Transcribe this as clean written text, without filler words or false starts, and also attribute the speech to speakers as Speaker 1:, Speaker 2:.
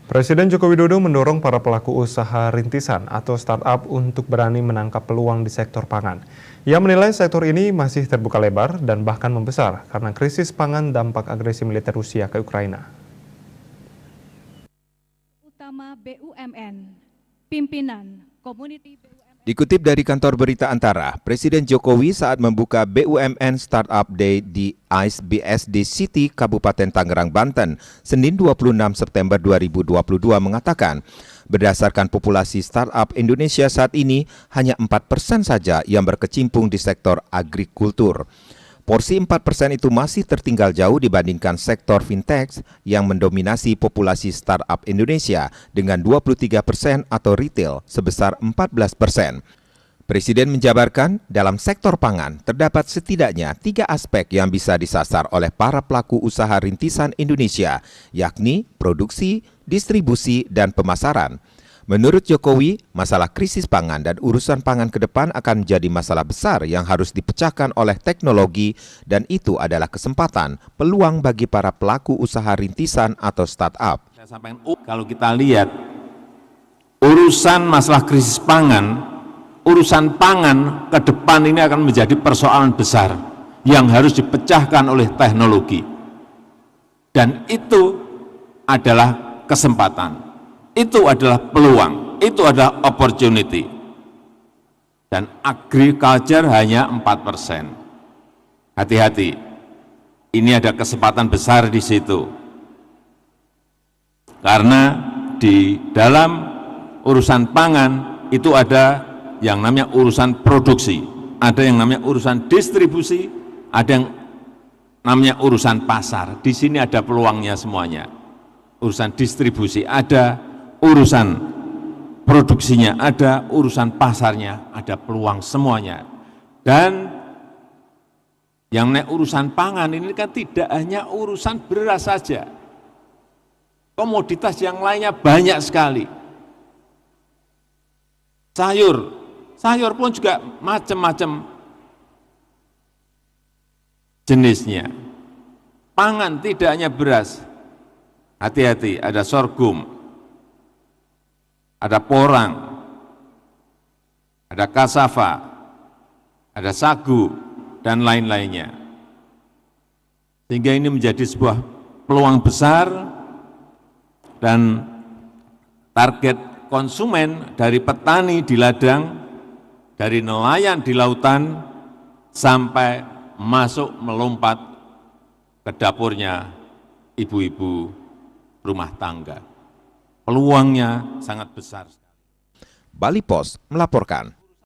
Speaker 1: Presiden Joko Widodo mendorong para pelaku usaha rintisan atau startup untuk berani menangkap peluang di sektor pangan. Ia menilai sektor ini masih terbuka lebar dan bahkan membesar karena krisis pangan dampak agresi militer Rusia ke Ukraina.
Speaker 2: Utama BUMN, pimpinan Community BUMN.
Speaker 3: Dikutip dari kantor berita Antara, Presiden Jokowi saat membuka BUMN Startup Day di ICE BSD City, Kabupaten Tangerang, Banten, Senin 26 September 2022 mengatakan, berdasarkan populasi startup Indonesia saat ini, hanya 4% saja yang berkecimpung di sektor agrikultur. Porsi 4% itu masih tertinggal jauh dibandingkan sektor fintech yang mendominasi populasi startup Indonesia dengan 23% atau retail sebesar 14%. Presiden menjabarkan dalam sektor pangan terdapat setidaknya 3 aspek yang bisa disasar oleh para pelaku usaha rintisan Indonesia, yakni produksi, distribusi, dan pemasaran. Menurut Jokowi, masalah krisis pangan dan urusan pangan ke depan akan menjadi masalah besar yang harus dipecahkan oleh teknologi dan itu adalah kesempatan, peluang bagi para pelaku usaha rintisan atau startup.
Speaker 4: Saya sampaikan, kalau kita lihat urusan masalah krisis pangan, urusan pangan ke depan ini akan menjadi persoalan besar yang harus dipecahkan oleh teknologi. Dan itu adalah kesempatan. Itu adalah peluang, itu adalah opportunity. Dan agriculture hanya 4%. Hati-hati, ini ada kesempatan besar di situ. Karena di dalam urusan pangan itu ada yang namanya urusan produksi, ada yang namanya urusan distribusi, ada yang namanya urusan pasar. Di sini ada peluangnya semuanya. Urusan distribusi ada, urusan produksinya ada, urusan pasarnya ada, peluang semuanya. Dan yang urusan pangan ini kan tidak hanya urusan beras saja. Komoditas yang lainnya banyak sekali. Sayur pun juga macam-macam jenisnya. Pangan tidak hanya beras. Hati-hati, ada sorghum, ada porang, ada kasava, ada sagu, dan lain-lainnya. Sehingga ini menjadi sebuah peluang besar dan target konsumen dari petani di ladang, dari nelayan di lautan, sampai masuk melompat ke dapurnya ibu-ibu rumah tangga. Peluangnya sangat besar.
Speaker 3: Bali Pos melaporkan.